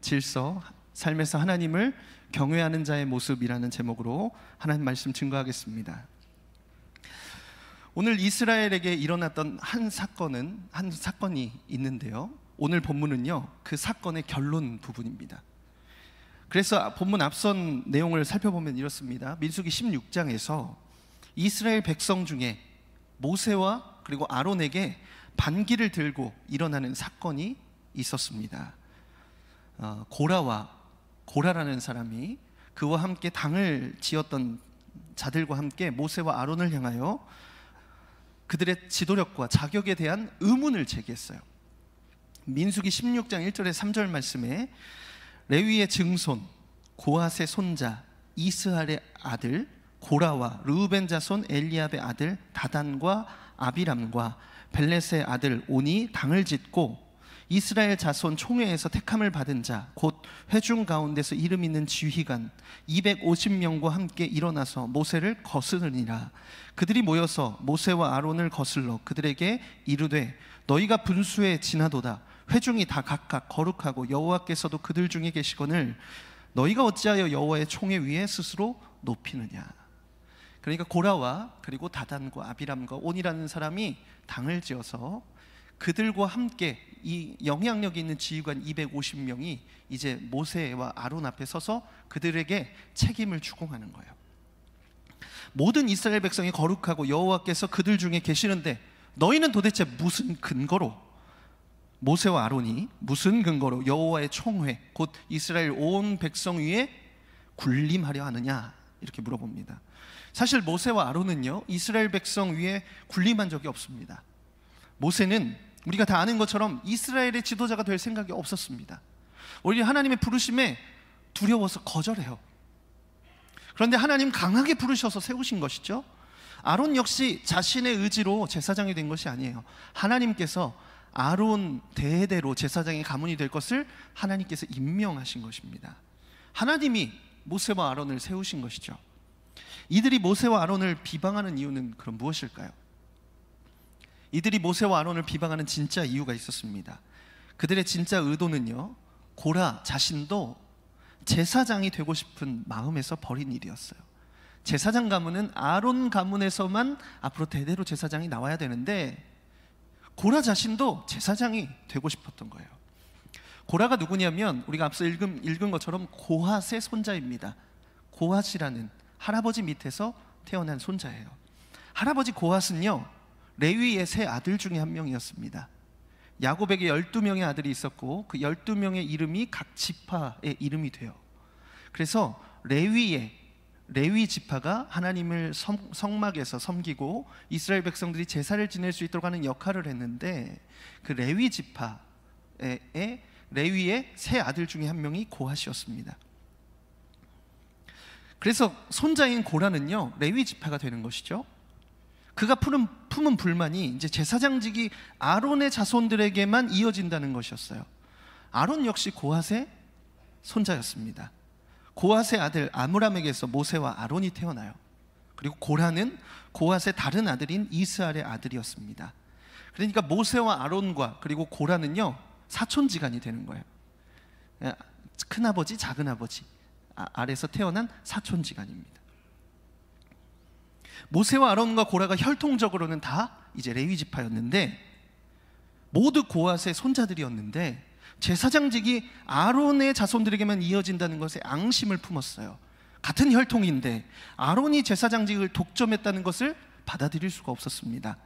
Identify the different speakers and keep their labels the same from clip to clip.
Speaker 1: 질서, 삶에서 하나님을 경외하는 자의 모습이라는 제목으로 하나님 말씀 증거하겠습니다. 오늘 이스라엘에게 일어났던 한 사건이 있는데요, 오늘 본문은요 그 사건의 결론 부분입니다. 그래서 본문 앞선 내용을 살펴보면 이렇습니다. 민수기 16장에서 이스라엘 백성 중에 모세와 그리고 아론에게 반기를 들고 일어나는 사건이 있었습니다. 고라라는 사람이 그와 함께 당을 지었던 자들과 함께 모세와 아론을 향하여 그들의 지도력과 자격에 대한 의문을 제기했어요. 민수기 16장 1절에 3절 말씀에 레위의 증손 고핫의 손자 이스할의 아들 고라와 르우벤 자손 엘리압의 아들 다단과 아비람과 벨렛의 아들 온이 당을 짓고 이스라엘 자손 총회에서 택함을 받은 자 곧 회중 가운데서 이름 있는 지휘관 250명과 함께 일어나서 모세를 거스르니라. 그들이 모여서 모세와 아론을 거슬러 그들에게 이르되 너희가 분수에 지나도다. 회중이 다 각각 거룩하고 여호와께서도 그들 중에 계시거늘 너희가 어찌하여 여호와의 총회 위에 스스로 높이느냐. 그러니까 고라와 그리고 다단과 아비람과 온이라는 사람이 당을 지어서 그들과 함께 이 영향력 있는 지휘관 250명이 이제 모세와 아론 앞에 서서 그들에게 책임을 추궁하는 거예요. 모든 이스라엘 백성이 거룩하고 여호와께서 그들 중에 계시는데 너희는 도대체 무슨 근거로, 모세와 아론이 무슨 근거로 여호와의 총회 곧 이스라엘 온 백성 위에 군림하려 하느냐, 이렇게 물어봅니다. 사실 모세와 아론은요 이스라엘 백성 위에 군림한 적이 없습니다. 모세는 우리가 다 아는 것처럼 이스라엘의 지도자가 될 생각이 없었습니다. 오히려 하나님의 부르심에 두려워서 거절해요. 그런데 하나님 강하게 부르셔서 세우신 것이죠. 아론 역시 자신의 의지로 제사장이 된 것이 아니에요. 하나님께서 아론 대대로 제사장의 가문이 될 것을 하나님께서 임명하신 것입니다. 하나님이 모세와 아론을 세우신 것이죠. 이들이 모세와 아론을 비방하는 이유는 그럼 무엇일까요? 이들이 모세와 아론을 비방하는 진짜 이유가 있었습니다. 그들의 진짜 의도는요 고라 자신도 제사장이 되고 싶은 마음에서 벌인 일이었어요. 제사장 가문은 아론 가문에서만 앞으로 대대로 제사장이 나와야 되는데 고라 자신도 제사장이 되고 싶었던 거예요. 고라가 누구냐면 우리가 앞서 읽은 것처럼 고핫의 손자입니다. 고핫이라는 할아버지 밑에서 태어난 손자예요. 할아버지 고핫은요 레위의 세 아들 중에 한 명이었습니다. 야곱에게 12명의 아들이 있었고 그 12명의 이름이 각 지파의 이름이 돼요. 그래서 레위 지파가 하나님을 성막에서 섬기고 이스라엘 백성들이 제사를 지낼 수 있도록 하는 역할을 했는데 그 레위 지파의 레위의 세 아들 중에 한 명이 고핫이었습니다. 그래서 손자인 고라는요 레위 지파가 되는 것이죠. 그가 품은 불만이 이제 제사장직이 아론의 자손들에게만 이어진다는 것이었어요. 아론 역시 고핫의 손자였습니다. 고핫의 아들 아므람에게서 모세와 아론이 태어나요. 그리고 고라는 고핫의 다른 아들인 이스할의 아들이었습니다. 그러니까 모세와 아론과 그리고 고라는요 사촌지간이 되는 거예요. 큰아버지 작은아버지 아래서 태어난 사촌지간입니다. 모세와 아론과 고라가 혈통적으로는 다 이제 레위 지파였는데 모두 고핫의 손자들이었는데 제사장직이 아론의 자손들에게만 이어진다는 것에 앙심을 품었어요. 같은 혈통인데 아론이 제사장직을 독점했다는 것을 받아들일 수가 없었습니다.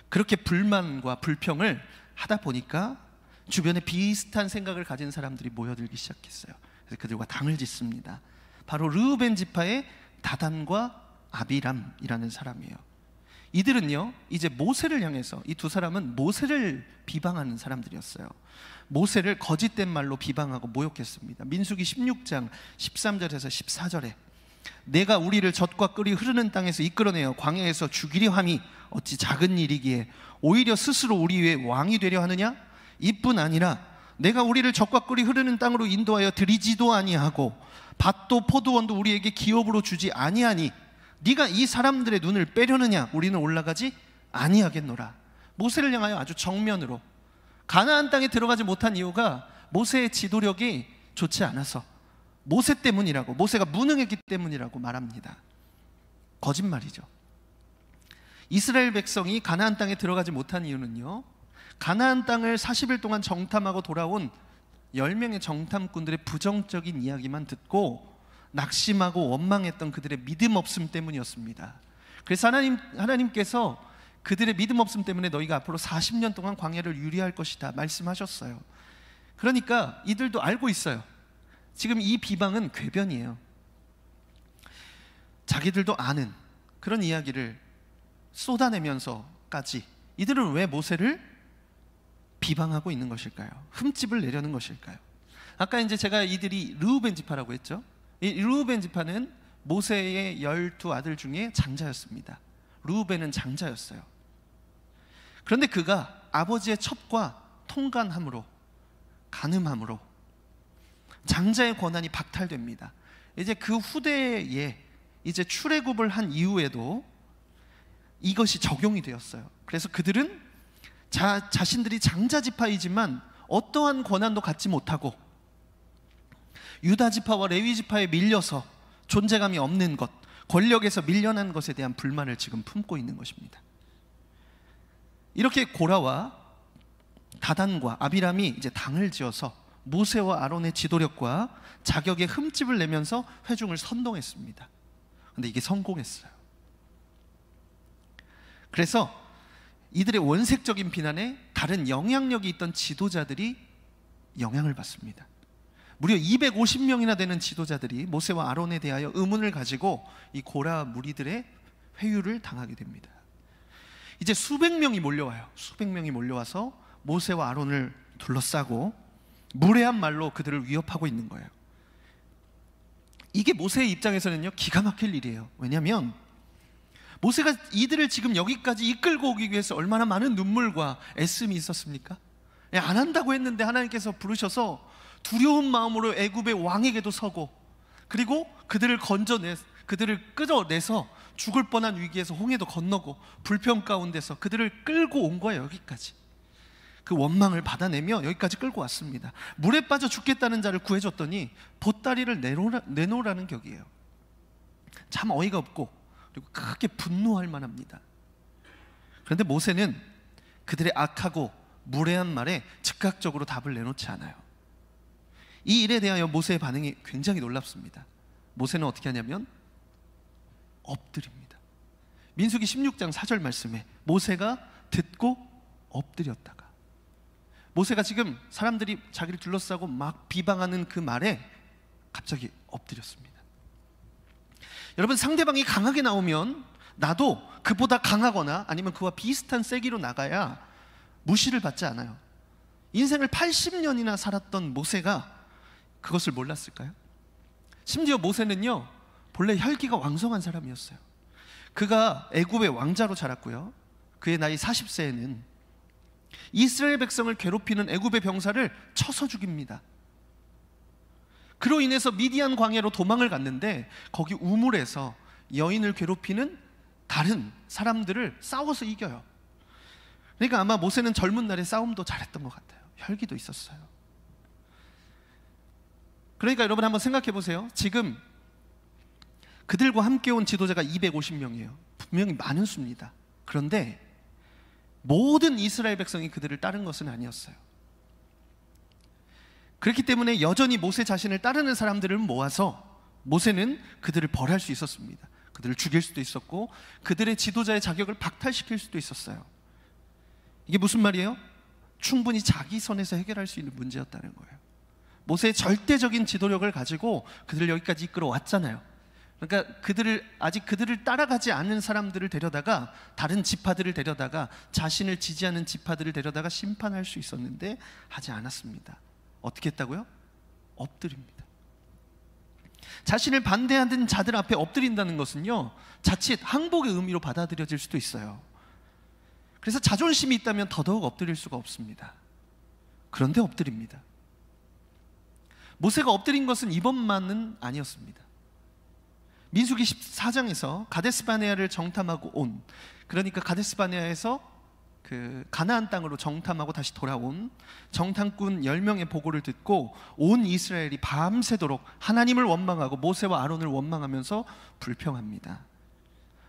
Speaker 1: 그렇게 불만과 불평을 하다 보니까 주변에 비슷한 생각을 가진 사람들이 모여들기 시작했어요. 그래서 그들과 당을 짓습니다. 바로 르우벤 지파의 다단과 아비람이라는 사람이에요. 이들은요 이제 모세를 향해서, 이 두 사람은 모세를 비방하는 사람들이었어요. 모세를 거짓된 말로 비방하고 모욕했습니다. 민수기 16장 13절에서 14절에 내가 우리를 젖과 꿀이 흐르는 땅에서 이끌어내어 광야에서 죽이려 함이 어찌 작은 일이기에 오히려 스스로 우리 위에 왕이 되려 하느냐? 이뿐 아니라 내가 우리를 젖과 꿀이 흐르는 땅으로 인도하여 들이지도 아니하고 밭도 포도원도 우리에게 기업으로 주지 아니하니 네가 이 사람들의 눈을 빼려느냐? 우리는 올라가지 아니하겠노라. 모세를 향하여 아주 정면으로. 가나안 땅에 들어가지 못한 이유가 모세의 지도력이 좋지 않아서 모세 때문이라고, 모세가 무능했기 때문이라고 말합니다. 거짓말이죠. 이스라엘 백성이 가나안 땅에 들어가지 못한 이유는요, 가나안 땅을 40일 동안 정탐하고 돌아온 10명의 정탐꾼들의 부정적인 이야기만 듣고 낙심하고 원망했던 그들의 믿음 없음 때문이었습니다. 그래서 하나님께서 그들의 믿음 없음 때문에 너희가 앞으로 40년 동안 광야를 유리할 것이다 말씀하셨어요. 그러니까 이들도 알고 있어요. 지금 이 비방은 궤변이에요. 자기들도 아는 그런 이야기를 쏟아내면서까지 이들은 왜 모세를 비방하고 있는 것일까요? 흠집을 내려는 것일까요? 아까 이제 제가 이들이 르우벤 지파라고 했죠. 이 르우벤 지파는 모세의 12아들 중에 장자였습니다. 르우벤은 장자였어요. 그런데 그가 아버지의 첩과 통간함으로, 간음함으로 장자의 권한이 박탈됩니다. 이제 그 후대에 이제 출애굽을 한 이후에도 이것이 적용이 되었어요. 그래서 그들은 자신들이 장자 지파이지만 어떠한 권한도 갖지 못하고 유다 지파와 레위 지파에 밀려서 존재감이 없는 것, 권력에서 밀려난 것에 대한 불만을 지금 품고 있는 것입니다. 이렇게 고라와 다단과 아비람이 이제 당을 지어서 모세와 아론의 지도력과 자격에 흠집을 내면서 회중을 선동했습니다. 그런데 이게 성공했어요. 그래서 이들의 원색적인 비난에 다른 영향력이 있던 지도자들이 영향을 받습니다. 무려 250명이나 되는 지도자들이 모세와 아론에 대하여 의문을 가지고 이 고라 무리들의 회유를 당하게 됩니다. 이제 수백 명이 몰려와요. 수백 명이 몰려와서 모세와 아론을 둘러싸고 무례한 말로 그들을 위협하고 있는 거예요. 이게 모세의 입장에서는요, 기가 막힐 일이에요. 왜냐하면 모세가 이들을 지금 여기까지 이끌고 오기 위해서 얼마나 많은 눈물과 애씀이 있었습니까? 안 한다고 했는데 하나님께서 부르셔서 두려운 마음으로 애굽의 왕에게도 서고, 그리고 그들을 끌어내서 죽을 뻔한 위기에서 홍해도 건너고 불평 가운데서 그들을 끌고 온 거예요. 여기까지 그 원망을 받아내며 여기까지 끌고 왔습니다. 물에 빠져 죽겠다는 자를 구해줬더니 보따리를 내놓으라는 격이에요. 참 어이가 없고 그리고 크게 분노할 만합니다. 그런데 모세는 그들의 악하고 무례한 말에 즉각적으로 답을 내놓지 않아요. 이 일에 대하여 모세의 반응이 굉장히 놀랍습니다. 모세는 어떻게 하냐면 엎드립니다. 민수기 16장 4절 말씀에 모세가 듣고 엎드렸다가, 모세가 지금 사람들이 자기를 둘러싸고 막 비방하는 그 말에 갑자기 엎드렸습니다. 여러분, 상대방이 강하게 나오면 나도 그보다 강하거나 아니면 그와 비슷한 세기로 나가야 무시를 받지 않아요. 인생을 80년이나 살았던 모세가 그것을 몰랐을까요? 심지어 모세는요, 본래 혈기가 왕성한 사람이었어요. 그가 애굽의 왕자로 자랐고요, 그의 나이 40세에는 이스라엘 백성을 괴롭히는 애굽의 병사를 쳐서 죽입니다. 그로 인해서 미디안 광야로 도망을 갔는데 거기 우물에서 여인을 괴롭히는 다른 사람들을 싸워서 이겨요. 그러니까 아마 모세는 젊은 날에 싸움도 잘했던 것 같아요. 혈기도 있었어요. 그러니까 여러분 한번 생각해 보세요. 지금 그들과 함께 온 지도자가 250명이에요. 분명히 많은 수입니다. 그런데 모든 이스라엘 백성이 그들을 따른 것은 아니었어요. 그렇기 때문에 여전히 모세 자신을 따르는 사람들을 모아서 모세는 그들을 벌할 수 있었습니다. 그들을 죽일 수도 있었고 그들의 지도자의 자격을 박탈시킬 수도 있었어요. 이게 무슨 말이에요? 충분히 자기 선에서 해결할 수 있는 문제였다는 거예요. 모세의 절대적인 지도력을 가지고 그들을 여기까지 이끌어 왔잖아요. 그러니까 아직 그들을 따라가지 않는 사람들을 데려다가, 다른 지파들을 데려다가, 자신을 지지하는 지파들을 데려다가 심판할 수 있었는데 하지 않았습니다. 어떻게 했다고요? 엎드립니다. 자신을 반대하는 자들 앞에 엎드린다는 것은요, 자칫 항복의 의미로 받아들여질 수도 있어요. 그래서 자존심이 있다면 더더욱 엎드릴 수가 없습니다. 그런데 엎드립니다. 모세가 엎드린 것은 이번만은 아니었습니다. 민수기 14장에서 가데스바네아를 정탐하고 온, 그러니까 가데스바네아에서 그 가나안 땅으로 정탐하고 다시 돌아온 정탐꾼 10명의 보고를 듣고 온 이스라엘이 밤새도록 하나님을 원망하고 모세와 아론을 원망하면서 불평합니다.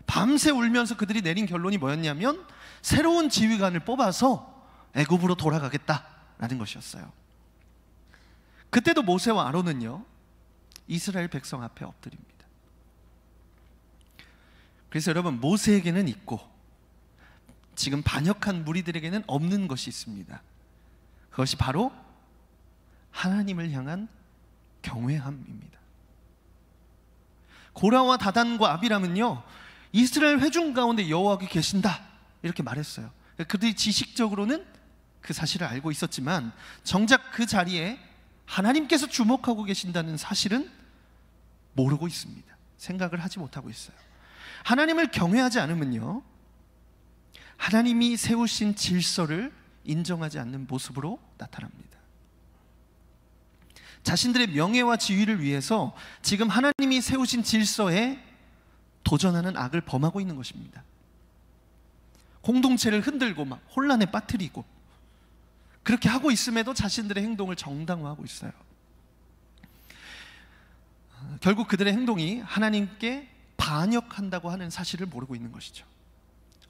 Speaker 1: 밤새 울면서 그들이 내린 결론이 뭐였냐면 새로운 지휘관을 뽑아서 애굽으로 돌아가겠다라는 것이었어요. 그때도 모세와 아론은요, 이스라엘 백성 앞에 엎드립니다. 그래서 여러분, 모세에게는 있고 지금 반역한 무리들에게는 없는 것이 있습니다. 그것이 바로 하나님을 향한 경외함입니다. 고라와 다단과 아비람은요, 이스라엘 회중 가운데 여호와가 계신다 이렇게 말했어요. 그들이 지식적으로는 그 사실을 알고 있었지만 정작 그 자리에 하나님께서 주목하고 계신다는 사실은 모르고 있습니다. 생각을 하지 못하고 있어요. 하나님을 경외하지 않으면요, 하나님이 세우신 질서를 인정하지 않는 모습으로 나타납니다. 자신들의 명예와 지위를 위해서 지금 하나님이 세우신 질서에 도전하는 악을 범하고 있는 것입니다. 공동체를 흔들고 막 혼란에 빠뜨리고 그렇게 하고 있음에도 자신들의 행동을 정당화하고 있어요. 결국 그들의 행동이 하나님께 반역한다고 하는 사실을 모르고 있는 것이죠.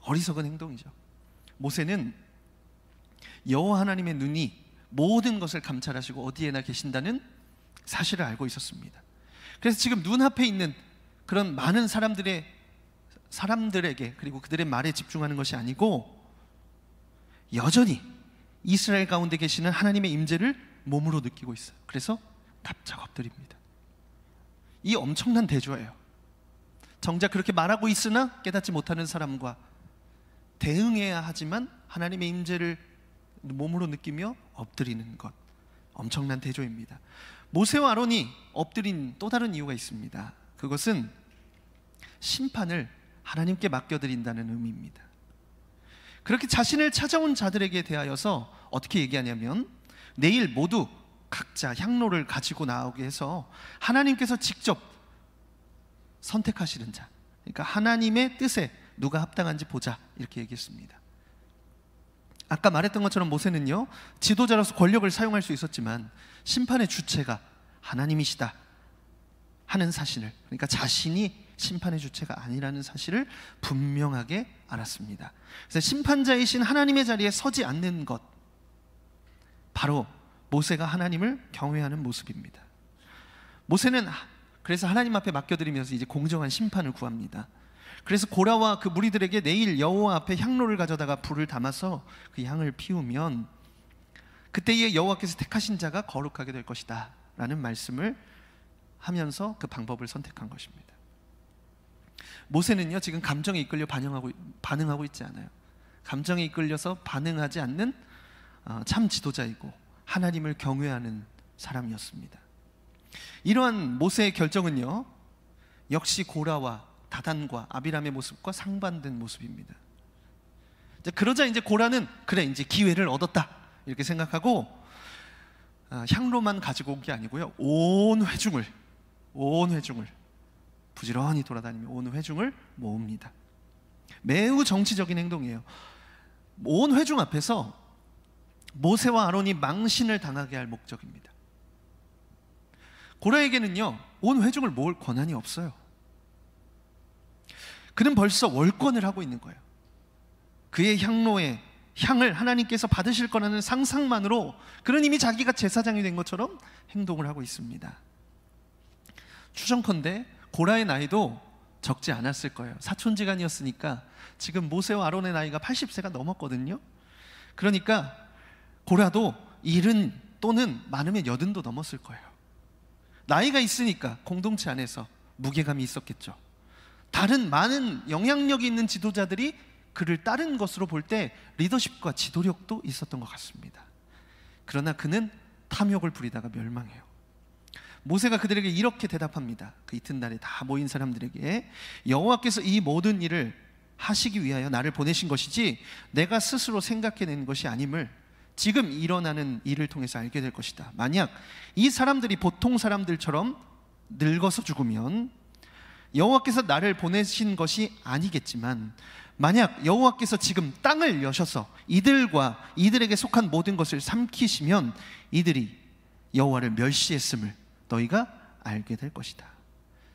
Speaker 1: 어리석은 행동이죠. 모세는 여호와 하나님의 눈이 모든 것을 감찰하시고 어디에나 계신다는 사실을 알고 있었습니다. 그래서 지금 눈앞에 있는 그런 많은 사람들에게 그리고 그들의 말에 집중하는 것이 아니고 여전히 이스라엘 가운데 계시는 하나님의 임재를 몸으로 느끼고 있어요. 그래서 납작 엎드립니다. 이 엄청난 대조예요. 정작 그렇게 말하고 있으나 깨닫지 못하는 사람과 대응해야 하지만 하나님의 임재를 몸으로 느끼며 엎드리는 것, 엄청난 대조입니다. 모세와 아론이 엎드린 또 다른 이유가 있습니다. 그것은 심판을 하나님께 맡겨드린다는 의미입니다. 그렇게 자신을 찾아온 자들에게 대하여서 어떻게 얘기하냐면 내일 모두 각자 향로를 가지고 나오게 해서 하나님께서 직접 선택하시는 자, 그러니까 하나님의 뜻에 누가 합당한지 보자 이렇게 얘기했습니다. 아까 말했던 것처럼 모세는요, 지도자로서 권력을 사용할 수 있었지만 심판의 주체가 하나님이시다 하는 사실을, 그러니까 자신이 심판의 주체가 아니라는 사실을 분명하게 알았습니다. 그래서 심판자이신 하나님의 자리에 서지 않는 것, 바로 모세가 하나님을 경외하는 모습입니다. 모세는 그래서 하나님 앞에 맡겨드리면서 이제 공정한 심판을 구합니다. 그래서 고라와 그 무리들에게 내일 여호와 앞에 향로를 가져다가 불을 담아서 그 향을 피우면 그때에 여호와께서 택하신 자가 거룩하게 될 것이다 라는 말씀을 하면서 그 방법을 선택한 것입니다. 모세는요, 지금 감정에 이끌려 반응하고 있지 않아요. 감정에 이끌려서 반응하지 않는 참 지도자이고 하나님을 경외하는 사람이었습니다. 이러한 모세의 결정은요, 역시 고라와 다단과 아비람의 모습과 상반된 모습입니다. 그러자 이제 고라는 그래 이제 기회를 얻었다 이렇게 생각하고 향로만 가지고 온 게 아니고요, 온 회중을 부지런히 돌아다니며 온 회중을 모읍니다. 매우 정치적인 행동이에요. 온 회중 앞에서 모세와 아론이 망신을 당하게 할 목적입니다. 고라에게는요, 온 회중을 모을 권한이 없어요. 그는 벌써 월권을 하고 있는 거예요. 그의 향로의 향을 하나님께서 받으실 거라는 상상만으로 그는 이미 자기가 제사장이 된 것처럼 행동을 하고 있습니다. 추정컨대 고라의 나이도 적지 않았을 거예요. 사촌지간이었으니까 지금 모세와 아론의 나이가 80세가 넘었거든요. 그러니까 고라도 70 또는 많으면 80도 넘었을 거예요. 나이가 있으니까 공동체 안에서 무게감이 있었겠죠. 다른 많은 영향력이 있는 지도자들이 그를 따른 것으로 볼 때 리더십과 지도력도 있었던 것 같습니다. 그러나 그는 탐욕을 부리다가 멸망해요. 모세가 그들에게 이렇게 대답합니다. 그 이튿날에 다 모인 사람들에게 여호와께서 이 모든 일을 하시기 위하여 나를 보내신 것이지 내가 스스로 생각해낸 것이 아님을 지금 일어나는 일을 통해서 알게 될 것이다. 만약 이 사람들이 보통 사람들처럼 늙어서 죽으면 여호와께서 나를 보내신 것이 아니겠지만 만약 여호와께서 지금 땅을 여셔서 이들과 이들에게 속한 모든 것을 삼키시면 이들이 여호와를 멸시했음을 너희가 알게 될 것이다.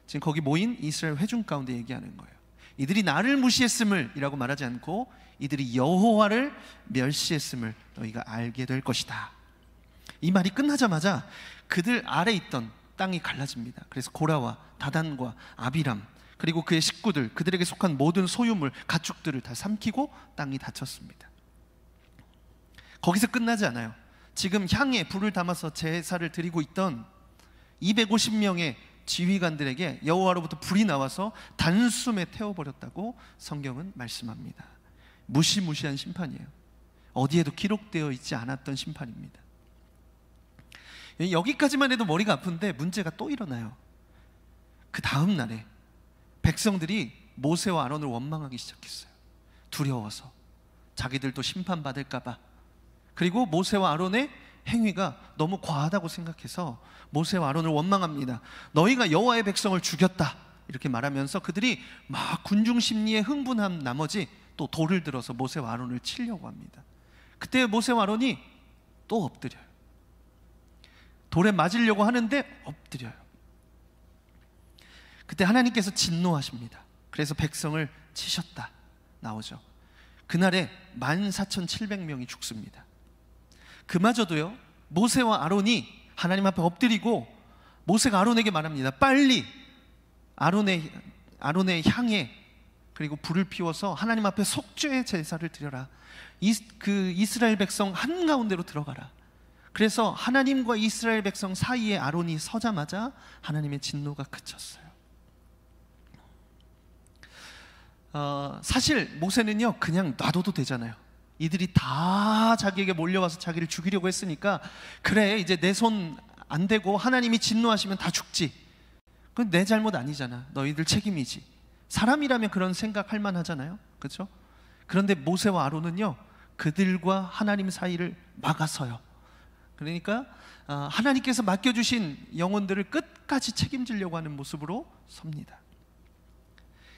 Speaker 1: 지금 거기 모인 이스라엘 회중 가운데 얘기하는 거예요. 이들이 나를 무시했음을 이라고 말하지 않고 이들이 여호와를 멸시했음을 너희가 알게 될 것이다. 이 말이 끝나자마자 그들 아래 있던 땅이 갈라집니다. 그래서 고라와 다단과 아비람 그리고 그의 식구들, 그들에게 속한 모든 소유물, 가축들을 다 삼키고 땅이 닫혔습니다. 거기서 끝나지 않아요. 지금 향에 불을 담아서 제사를 드리고 있던 250명의 지휘관들에게 여호와로부터 불이 나와서 단숨에 태워버렸다고 성경은 말씀합니다. 무시무시한 심판이에요. 어디에도 기록되어 있지 않았던 심판입니다. 여기까지만 해도 머리가 아픈데 문제가 또 일어나요. 그 다음 날에 백성들이 모세와 아론을 원망하기 시작했어요. 두려워서, 자기들도 심판받을까 봐. 그리고 모세와 아론의 행위가 너무 과하다고 생각해서 모세와 아론을 원망합니다. 너희가 여호와의 백성을 죽였다 이렇게 말하면서 그들이 막 군중 심리에 흥분한 나머지 또 돌을 들어서 모세와 아론을 치려고 합니다. 그때 모세와 아론이 또 엎드려요. 돌에 맞으려고 하는데 엎드려요. 그때 하나님께서 진노하십니다. 그래서 백성을 치셨다 나오죠. 그날에 14,700명이 죽습니다. 그마저도요, 모세와 아론이 하나님 앞에 엎드리고 모세가 아론에게 말합니다. 빨리 아론의 향에 그리고 불을 피워서 하나님 앞에 속죄의 제사를 드려라. 그 이스라엘 백성 한가운데로 들어가라. 그래서 하나님과 이스라엘 백성 사이에 아론이 서자마자 하나님의 진노가 그쳤어요. 사실 모세는요 그냥 놔둬도 되잖아요. 이들이 다 자기에게 몰려와서 자기를 죽이려고 했으니까 그래 이제 내 손 안 대고 하나님이 진노하시면 다 죽지. 그건 내 잘못 아니잖아. 너희들 책임이지. 사람이라면 그런 생각할 만하잖아요. 그렇죠? 그런데 모세와 아론은요 그들과 하나님 사이를 막아서요. 그러니까 하나님께서 맡겨주신 영혼들을 끝까지 책임지려고 하는 모습으로 섭니다.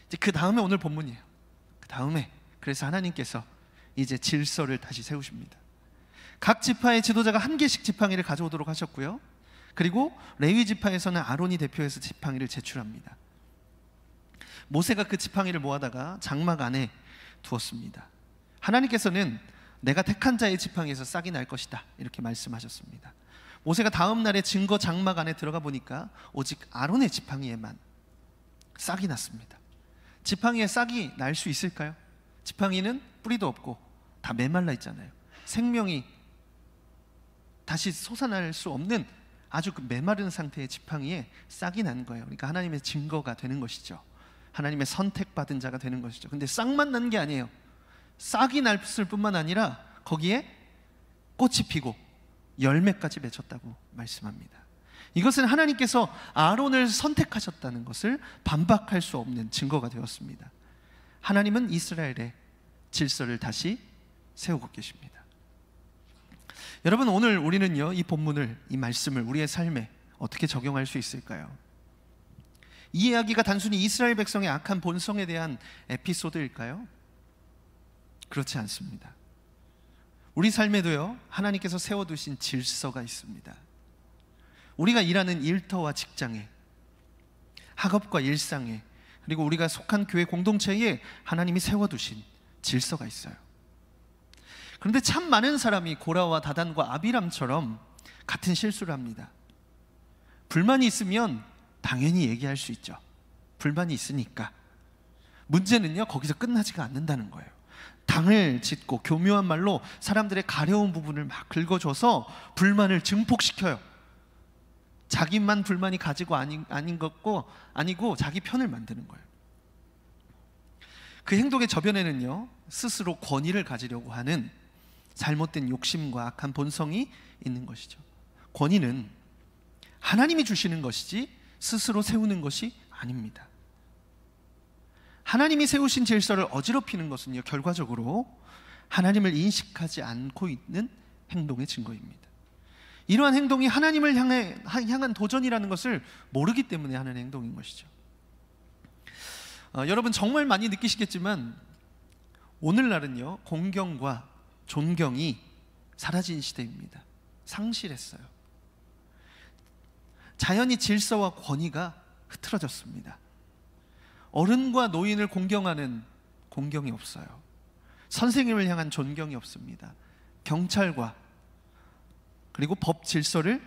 Speaker 1: 이제 그 다음에 오늘 본문이에요. 그 다음에 그래서 하나님께서 이제 질서를 다시 세우십니다. 각 지파의 지도자가 한 개씩 지팡이를 가져오도록 하셨고요. 그리고 레위 지파에서는 아론이 대표해서 지팡이를 제출합니다. 모세가 그 지팡이를 모아다가 장막 안에 두었습니다. 하나님께서는 내가 택한 자의 지팡이에서 싹이 날 것이다 이렇게 말씀하셨습니다. 모세가 다음 날에 증거 장막 안에 들어가 보니까 오직 아론의 지팡이에만 싹이 났습니다. 지팡이에 싹이 날 수 있을까요? 지팡이는 뿌리도 없고 다 메말라 있잖아요. 생명이 다시 솟아날 수 없는 아주 그 메마른 상태의 지팡이에 싹이 난 거예요. 그러니까 하나님의 증거가 되는 것이죠. 하나님의 선택받은 자가 되는 것이죠. 근데 싹만 난 게 아니에요. 싹이 났을 뿐만 아니라 거기에 꽃이 피고 열매까지 맺혔다고 말씀합니다. 이것은 하나님께서 아론을 선택하셨다는 것을 반박할 수 없는 증거가 되었습니다. 하나님은 이스라엘의 질서를 다시 세우고 계십니다. 여러분, 오늘 우리는요 이 본문을, 이 말씀을 우리의 삶에 어떻게 적용할 수 있을까요? 이 이야기가 단순히 이스라엘 백성의 악한 본성에 대한 에피소드일까요? 그렇지 않습니다. 우리 삶에도요 하나님께서 세워두신 질서가 있습니다. 우리가 일하는 일터와 직장에, 학업과 일상에, 그리고 우리가 속한 교회 공동체에 하나님이 세워두신 질서가 있어요. 그런데 참 많은 사람이 고라와 다단과 아비람처럼 같은 실수를 합니다. 불만이 있으면 당연히 얘기할 수 있죠. 불만이 있으니까. 문제는요 거기서 끝나지가 않는다는 거예요. 당을 짓고 교묘한 말로 사람들의 가려운 부분을 막 긁어줘서 불만을 증폭시켜요. 자기만 불만이 가지고 아니고 자기 편을 만드는 거예요. 그 행동의 저변에는요 스스로 권위를 가지려고 하는 잘못된 욕심과 악한 본성이 있는 것이죠. 권위는 하나님이 주시는 것이지 스스로 세우는 것이 아닙니다. 하나님이 세우신 질서를 어지럽히는 것은요 결과적으로 하나님을 인식하지 않고 있는 행동의 증거입니다. 이러한 행동이 하나님을 향한 도전이라는 것을 모르기 때문에 하는 행동인 것이죠. 여러분 정말 많이 느끼시겠지만 오늘날은요, 공경과 존경이 사라진 시대입니다. 상실했어요. 자연히 질서와 권위가 흐트러졌습니다. 어른과 노인을 공경하는 공경이 없어요. 선생님을 향한 존경이 없습니다. 경찰과 그리고 법 질서를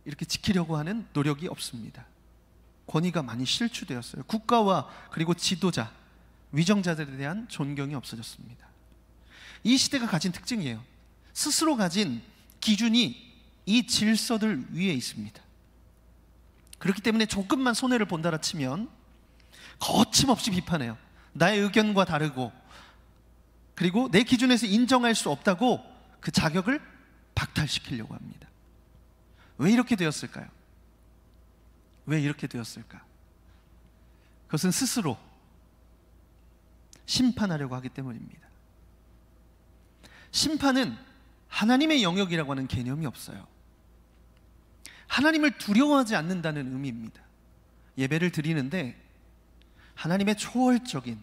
Speaker 1: 이렇게 지키려고 하는 노력이 없습니다. 권위가 많이 실추되었어요. 국가와 그리고 지도자, 위정자들에 대한 존경이 없어졌습니다. 이 시대가 가진 특징이에요. 스스로 가진 기준이 이 질서들 위에 있습니다. 그렇기 때문에 조금만 손해를 본다라 치면 거침없이 비판해요. 나의 의견과 다르고 그리고 내 기준에서 인정할 수 없다고 그 자격을 박탈시키려고 합니다. 왜 이렇게 되었을까요? 왜 이렇게 되었을까? 그것은 스스로 심판하려고 하기 때문입니다. 심판은 하나님의 영역이라고 하는 개념이 없어요. 하나님을 두려워하지 않는다는 의미입니다. 예배를 드리는데 하나님의 초월적인,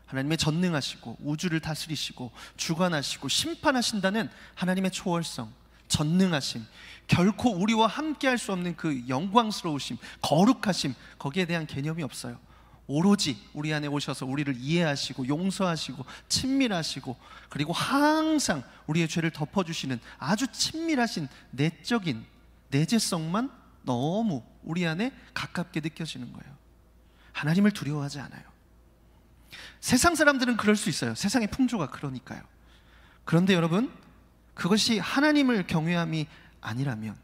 Speaker 1: 하나님의 전능하시고 우주를 다스리시고 주관하시고 심판하신다는 하나님의 초월성, 전능하심, 결코 우리와 함께 할 수 없는 그 영광스러우심, 거룩하심, 거기에 대한 개념이 없어요. 오로지 우리 안에 오셔서 우리를 이해하시고 용서하시고 친밀하시고 그리고 항상 우리의 죄를 덮어주시는 아주 친밀하신 내적인 내재성만 너무 우리 안에 가깝게 느껴지는 거예요. 하나님을 두려워하지 않아요. 세상 사람들은 그럴 수 있어요. 세상의 풍조가 그러니까요. 그런데 여러분, 그것이 하나님을 경외함이 아니라면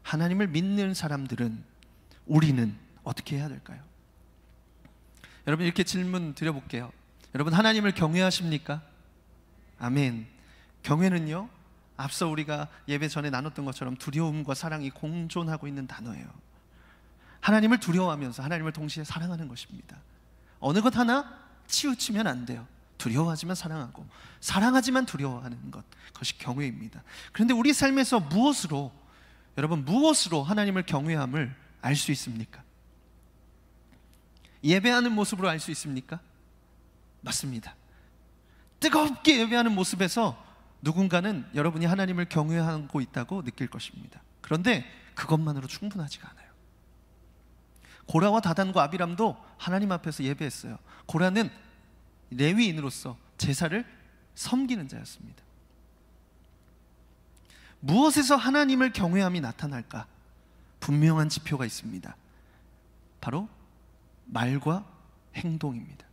Speaker 1: 하나님을 믿는 사람들은, 우리는 어떻게 해야 될까요? 여러분, 이렇게 질문 드려볼게요. 여러분, 하나님을 경외하십니까? 아멘. 경외는요, 앞서 우리가 예배 전에 나눴던 것처럼 두려움과 사랑이 공존하고 있는 단어예요. 하나님을 두려워하면서 하나님을 동시에 사랑하는 것입니다. 어느 것 하나 치우치면 안 돼요. 두려워하지만 사랑하고, 사랑하지만 두려워하는 것, 그것이 경외입니다. 그런데 우리 삶에서 무엇으로, 여러분, 무엇으로 하나님을 경외함을 알 수 있습니까? 예배하는 모습으로 알 수 있습니까? 맞습니다. 뜨겁게 예배하는 모습에서 누군가는 여러분이 하나님을 경외하고 있다고 느낄 것입니다. 그런데 그것만으로 충분하지가 않아요. 고라와 다단과 아비람도 하나님 앞에서 예배했어요. 고라는 레위인으로서 제사를 섬기는 자였습니다. 무엇에서 하나님을 경외함이 나타날까? 분명한 지표가 있습니다. 바로 말과 행동입니다.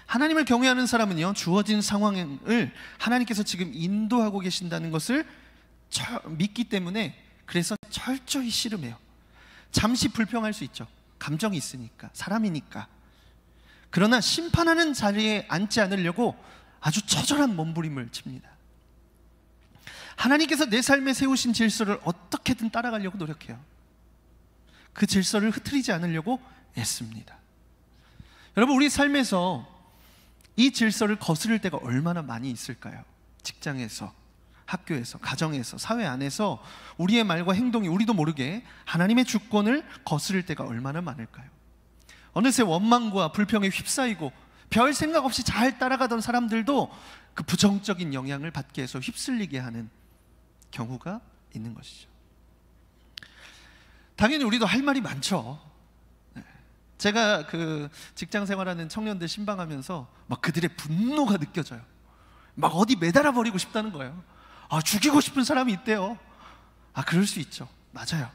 Speaker 1: 하나님을 경외하는 사람은요, 주어진 상황을 하나님께서 지금 인도하고 계신다는 것을 믿기 때문에, 그래서 철저히 씨름해요. 잠시 불평할 수 있죠. 감정이 있으니까, 사람이니까. 그러나 심판하는 자리에 앉지 않으려고 아주 처절한 몸부림을 칩니다. 하나님께서 내 삶에 세우신 질서를 어떻게든 따라가려고 노력해요. 그 질서를 흐트리지 않으려고 애씁니다. 여러분, 우리 삶에서 이 질서를 거스를 때가 얼마나 많이 있을까요? 직장에서, 학교에서, 가정에서, 사회 안에서 우리의 말과 행동이 우리도 모르게 하나님의 주권을 거스를 때가 얼마나 많을까요? 어느새 원망과 불평에 휩싸이고 별 생각 없이 잘 따라가던 사람들도 그 부정적인 영향을 받게 해서 휩쓸리게 하는 경우가 있는 것이죠. 당연히 우리도 할 말이 많죠. 제가 그 직장 생활하는 청년들 신방하면서 막 그들의 분노가 느껴져요. 막 어디 매달아 버리고 싶다는 거예요. 아, 죽이고 싶은 사람이 있대요. 아, 그럴 수 있죠. 맞아요.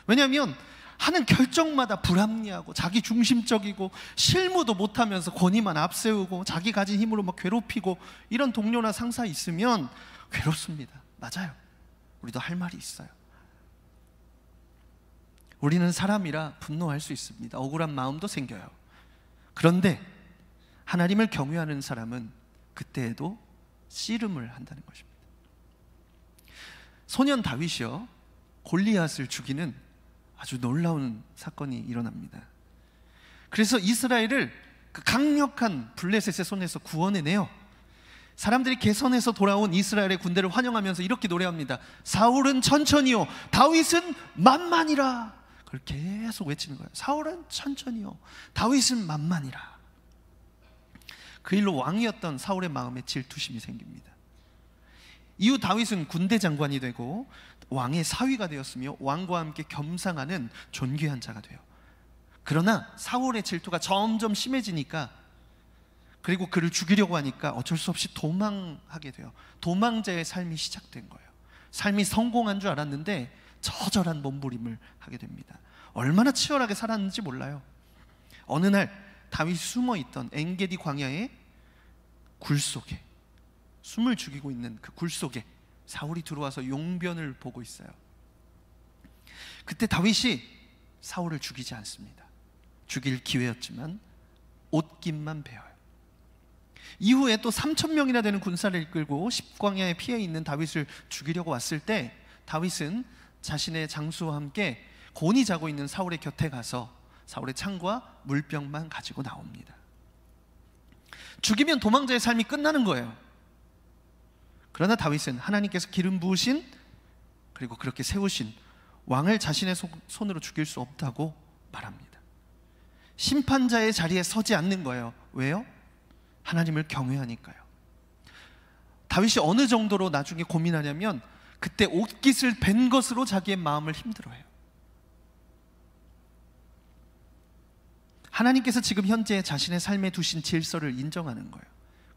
Speaker 1: 왜냐하면 하는 결정마다 불합리하고 자기 중심적이고 실무도 못하면서 권위만 앞세우고 자기 가진 힘으로 막 괴롭히고 이런 동료나 상사 있으면 괴롭습니다. 맞아요. 우리도 할 말이 있어요. 우리는 사람이라 분노할 수 있습니다. 억울한 마음도 생겨요. 그런데 하나님을 경외하는 사람은 그때에도 씨름을 한다는 것입니다. 소년 다윗이요, 골리앗을 죽이는 아주 놀라운 사건이 일어납니다. 그래서 이스라엘을 그 강력한 블레셋의 손에서 구원해내요. 사람들이 개선해서 돌아온 이스라엘의 군대를 환영하면서 이렇게 노래합니다. 사울은 천천히요, 다윗은 만만이라. 그걸 계속 외치는 거예요. 사울은 천천히요, 다윗은 만만이라. 그 일로 왕이었던 사울의 마음에 질투심이 생깁니다. 이후 다윗은 군대 장관이 되고 왕의 사위가 되었으며 왕과 함께 겸상하는 존귀한 자가 돼요. 그러나 사울의 질투가 점점 심해지니까, 그리고 그를 죽이려고 하니까 어쩔 수 없이 도망하게 돼요. 도망자의 삶이 시작된 거예요. 삶이 성공한 줄 알았는데 처절한 몸부림을 하게 됩니다. 얼마나 치열하게 살았는지 몰라요. 어느 날 다윗이 숨어있던 엔게디 광야의 굴 속에, 숨을 죽이고 있는 그 굴 속에 사울이 들어와서 용변을 보고 있어요. 그때 다윗이 사울을 죽이지 않습니다. 죽일 기회였지만 옷깃만 베어요. 이후에 또 3,000명이나 되는 군사를 이끌고 십광야에 피해 있는 다윗을 죽이려고 왔을 때, 다윗은 자신의 장수와 함께 곤히 자고 있는 사울의 곁에 가서 사울의 창과 물병만 가지고 나옵니다. 죽이면 도망자의 삶이 끝나는 거예요. 그러나 다윗은 하나님께서 기름 부으신, 그리고 그렇게 세우신 왕을 자신의 손으로 죽일 수 없다고 말합니다. 심판자의 자리에 서지 않는 거예요. 왜요? 하나님을 경외하니까요. 다윗이 어느 정도로 나중에 고민하냐면, 그때 옷깃을 벤 것으로 자기의 마음을 힘들어해요. 하나님께서 지금 현재 자신의 삶에 두신 질서를 인정하는 거예요.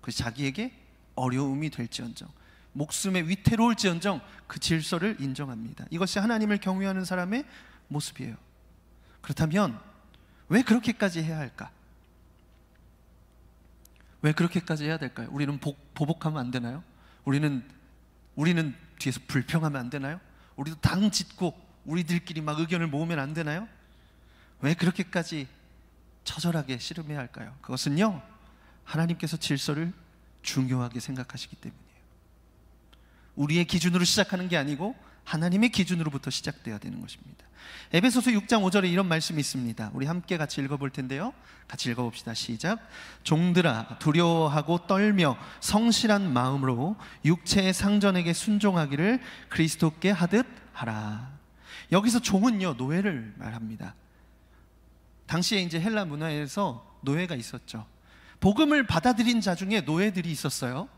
Speaker 1: 그래서 자기에게 어려움이 될지언정, 목숨에 위태로울지언정 그 질서를 인정합니다. 이것이 하나님을 경외하는 사람의 모습이에요. 그렇다면 왜 그렇게까지 해야 할까? 왜 그렇게까지 해야 될까요? 우리는 보복하면 안 되나요? 우리는 뒤에서 불평하면 안 되나요? 우리도 당 짓고 우리들끼리 막 의견을 모으면 안 되나요? 왜 그렇게까지 처절하게 씨름해야 할까요? 그것은요, 하나님께서 질서를 중요하게 생각하시기 때문이에요. 우리의 기준으로 시작하는 게 아니고 하나님의 기준으로부터 시작돼야 되는 것입니다. 에베소서 6장 5절에 이런 말씀이 있습니다. 우리 함께 같이 읽어볼 텐데요, 같이 읽어봅시다. 시작. 종들아, 두려워하고 떨며 성실한 마음으로 육체의 상전에게 순종하기를 그리스도께 하듯 하라. 여기서 종은요, 노예를 말합니다. 당시에 이제 헬라 문화에서 노예가 있었죠. 복음을 받아들인 자 중에 노예들이 있었어요.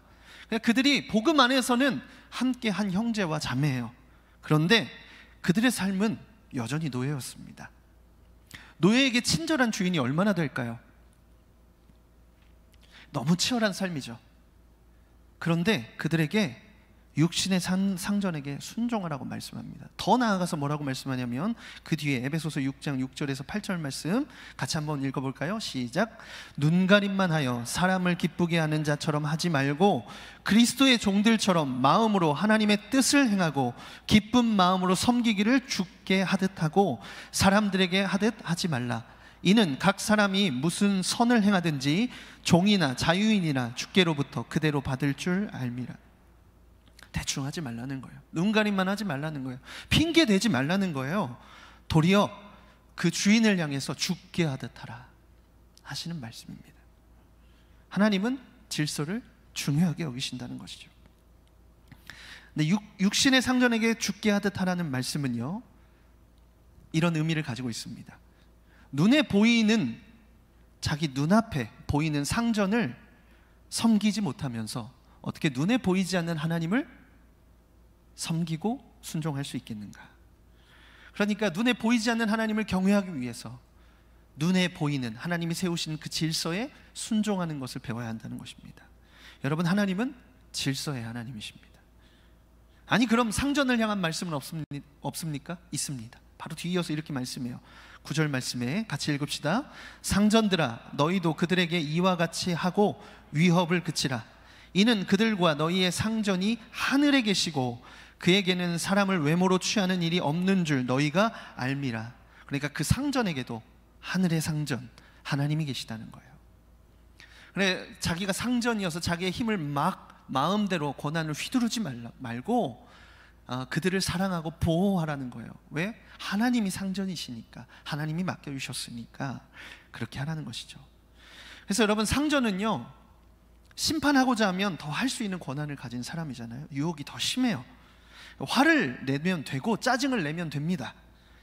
Speaker 1: 그들이 복음 안에서는 함께 한 형제와 자매예요. 그런데 그들의 삶은 여전히 노예였습니다. 노예에게 친절한 주인이 얼마나 될까요? 너무 치열한 삶이죠. 그런데 그들에게 육신의 상전에게 순종하라고 말씀합니다. 더 나아가서 뭐라고 말씀하냐면, 그 뒤에 에베소서 6장 6절에서 8절 말씀 같이 한번 읽어볼까요? 시작. 눈가림만 하여 사람을 기쁘게 하는 자처럼 하지 말고 그리스도의 종들처럼 마음으로 하나님의 뜻을 행하고 기쁜 마음으로 섬기기를 주께 하듯 하고 사람들에게 하듯 하지 말라. 이는 각 사람이 무슨 선을 행하든지 종이나 자유인이나 주께로부터 그대로 받을 줄 알미라. 대충 하지 말라는 거예요. 눈가림만 하지 말라는 거예요. 핑계 대지 말라는 거예요. 도리어 그 주인을 향해서 죽게 하듯 하라 하시는 말씀입니다. 하나님은 질서를 중요하게 여기신다는 것이죠. 근데 육신의 상전에게 죽게 하듯 하라는 말씀은요, 이런 의미를 가지고 있습니다. 눈에 보이는, 자기 눈앞에 보이는 상전을 섬기지 못하면서 어떻게 눈에 보이지 않는 하나님을 섬기고 순종할 수 있겠는가? 그러니까 눈에 보이지 않는 하나님을 경외하기 위해서 눈에 보이는 하나님이 세우신 그 질서에 순종하는 것을 배워야 한다는 것입니다. 여러분, 하나님은 질서의 하나님이십니다. 아니, 그럼 상전을 향한 말씀은 없습니까? 있습니다. 바로 뒤이어서 이렇게 말씀해요. 9절 말씀에 같이 읽읍시다. 상전들아, 너희도 그들에게 이와 같이 하고 위협을 그치라. 이는 그들과 너희의 상전이 하늘에 계시고 그에게는 사람을 외모로 취하는 일이 없는 줄 너희가 알미라. 그러니까 그 상전에게도 하늘의 상전, 하나님이 계시다는 거예요. 그래, 자기가 상전이어서 자기의 힘을 막 마음대로 권한을 휘두르지 말고 그들을 사랑하고 보호하라는 거예요. 왜? 하나님이 상전이시니까, 하나님이 맡겨주셨으니까 그렇게 하라는 것이죠. 그래서 여러분, 상전은요, 심판하고자 하면 더 할 수 있는 권한을 가진 사람이잖아요. 유혹이 더 심해요. 화를 내면 되고 짜증을 내면 됩니다.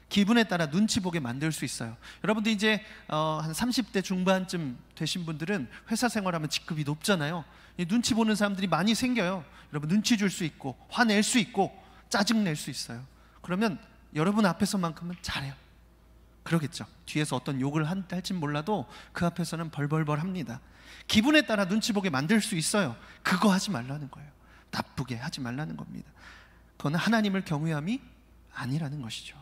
Speaker 1: 기분에 따라 눈치 보게 만들 수 있어요. 여러분들 이제 한 30대 중반쯤 되신 분들은 회사 생활하면 직급이 높잖아요. 이 눈치 보는 사람들이 많이 생겨요. 여러분 눈치 줄 수 있고 화낼 수 있고 짜증낼 수 있어요. 그러면 여러분 앞에서만큼은 잘해요. 그러겠죠. 뒤에서 어떤 욕을 할진 몰라도 그 앞에서는 벌벌벌 합니다. 기분에 따라 눈치 보게 만들 수 있어요. 그거 하지 말라는 거예요. 나쁘게 하지 말라는 겁니다. 그건 하나님을 경외함이 아니라는 것이죠.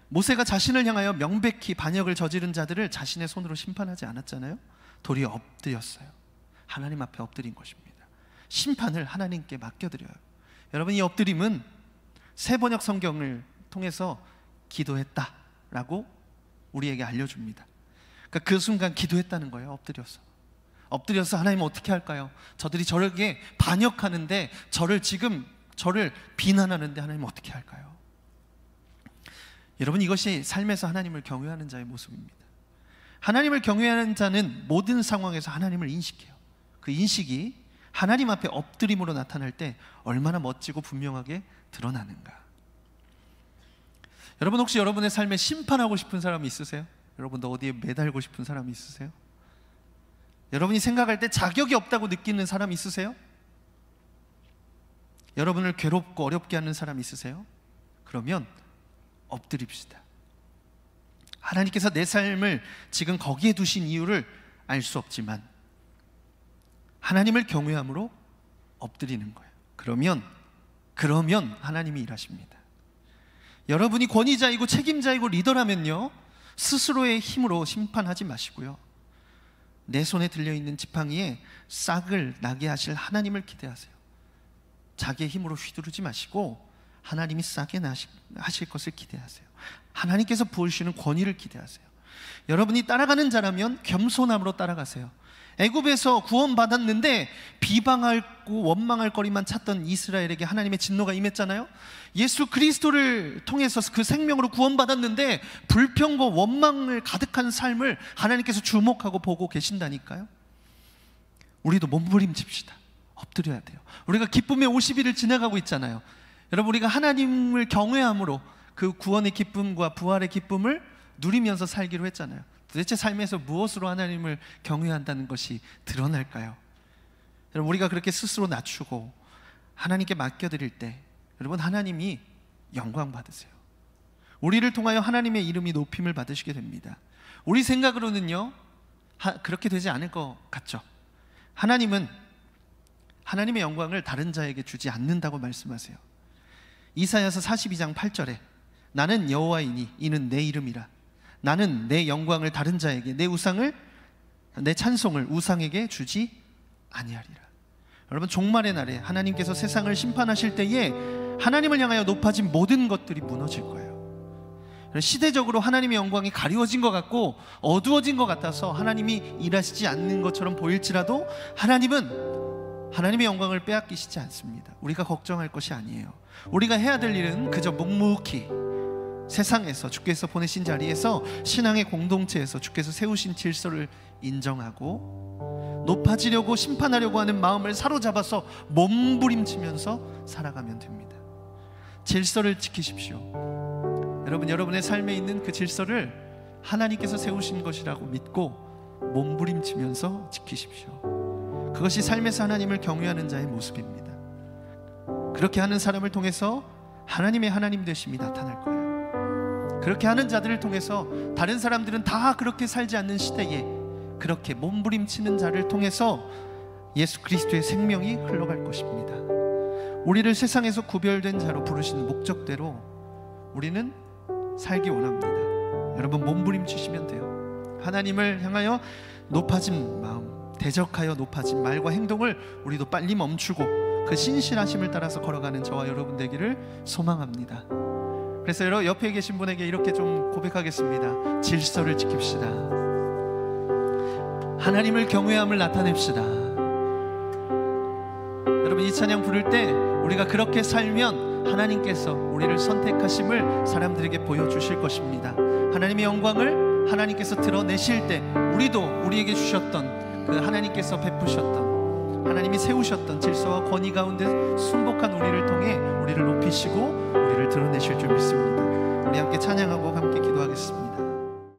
Speaker 1: 모세가 자신을 향하여 명백히 반역을 저지른 자들을 자신의 손으로 심판하지 않았잖아요. 도리어 엎드렸어요. 하나님 앞에 엎드린 것입니다. 심판을 하나님께 맡겨드려요. 여러분, 이 엎드림은 새 번역 성경을 통해서 기도했다라고 우리에게 알려줍니다. 그러니까 그 순간 기도했다는 거예요. 엎드려서 하나님 어떻게 할까요? 저들이 저에게 반역하는데 저를 비난하는데 하나님 어떻게 할까요? 여러분, 이것이 삶에서 하나님을 경외하는 자의 모습입니다. 하나님을 경외하는 자는 모든 상황에서 하나님을 인식해요. 그 인식이 하나님 앞에 엎드림으로 나타날 때 얼마나 멋지고 분명하게 드러나는가. 여러분, 혹시 여러분의 삶에 심판하고 싶은 사람이 있으세요? 여러분도 어디에 매달고 싶은 사람이 있으세요? 여러분이 생각할 때 자격이 없다고 느끼는 사람 있으세요? 여러분을 괴롭고 어렵게 하는 사람 있으세요? 그러면 엎드립시다. 하나님께서 내 삶을 지금 거기에 두신 이유를 알 수 없지만 하나님을 경외함으로 엎드리는 거예요. 그러면 하나님이 일하십니다. 여러분이 권위자이고 책임자이고 리더라면요, 스스로의 힘으로 심판하지 마시고요, 내 손에 들려있는 지팡이에 싹을 나게 하실 하나님을 기대하세요. 자기의 힘으로 휘두르지 마시고 하나님이 싸게 하실 것을 기대하세요. 하나님께서 부으시는 권위를 기대하세요. 여러분이 따라가는 자라면 겸손함으로 따라가세요. 애굽에서 구원받았는데 비방하고 원망할 거리만 찾던 이스라엘에게 하나님의 진노가 임했잖아요. 예수 그리스도를 통해서 그 생명으로 구원받았는데 불평과 원망을 가득한 삶을 하나님께서 주목하고 보고 계신다니까요. 우리도 몸부림칩시다. 엎드려야 돼요. 우리가 기쁨의 50일을 지나가고 있잖아요. 여러분, 우리가 하나님을 경외함으로 그 구원의 기쁨과 부활의 기쁨을 누리면서 살기로 했잖아요. 도대체 삶에서 무엇으로 하나님을 경외한다는 것이 드러날까요? 여러분, 우리가 그렇게 스스로 낮추고 하나님께 맡겨드릴 때 여러분, 하나님이 영광 받으세요. 우리를 통하여 하나님의 이름이 높임을 받으시게 됩니다. 우리 생각으로는요, 그렇게 되지 않을 것 같죠. 하나님은 하나님의 영광을 다른 자에게 주지 않는다고 말씀하세요. 이사야서 42장 8절에 나는 여호와이니 이는 내 이름이라. 나는 내 영광을 다른 자에게, 내 찬송을 우상에게 주지 아니하리라. 여러분, 종말의 날에 하나님께서 세상을 심판하실 때에 하나님을 향하여 높아진 모든 것들이 무너질 거예요. 시대적으로 하나님의 영광이 가리워진 것 같고 어두워진 것 같아서 하나님이 일하시지 않는 것처럼 보일지라도 하나님은 하나님의 영광을 빼앗기시지 않습니다. 우리가 걱정할 것이 아니에요. 우리가 해야 될 일은 그저 묵묵히 세상에서 주께서 보내신 자리에서 신앙의 공동체에서 주께서 세우신 질서를 인정하고 높아지려고 심판하려고 하는 마음을 사로잡아서 몸부림치면서 살아가면 됩니다. 질서를 지키십시오. 여러분, 여러분의 삶에 있는 그 질서를 하나님께서 세우신 것이라고 믿고 몸부림치면서 지키십시오. 그것이 삶에서 하나님을 경외하는 자의 모습입니다. 그렇게 하는 사람을 통해서 하나님의 하나님 되심이 나타날 거예요. 그렇게 하는 자들을 통해서 다른 사람들은 다 그렇게 살지 않는 시대에 그렇게 몸부림치는 자를 통해서 예수 그리스도의 생명이 흘러갈 것입니다. 우리를 세상에서 구별된 자로 부르신 목적대로 우리는 살기 원합니다. 여러분, 몸부림치시면 돼요. 하나님을 향하여 높아진 마음, 대적하여 높아진 말과 행동을 우리도 빨리 멈추고 그 신실하심을 따라서 걸어가는 저와 여러분 되기를 소망합니다. 그래서 옆에 계신 분에게 이렇게 좀 고백하겠습니다. 질서를 지킵시다. 하나님을 경외함을 나타냅시다. 여러분, 이 찬양 부를 때 우리가 그렇게 살면 하나님께서 우리를 선택하심을 사람들에게 보여주실 것입니다. 하나님의 영광을 하나님께서 드러내실 때 우리도 우리에게 주셨던 그 하나님께서 베푸셨던 하나님이 세우셨던 질서와 권위 가운데 순복한 우리를 통해 우리를 높이시고 우리를 드러내실 줄 믿습니다. 우리 함께 찬양하고 함께 기도하겠습니다.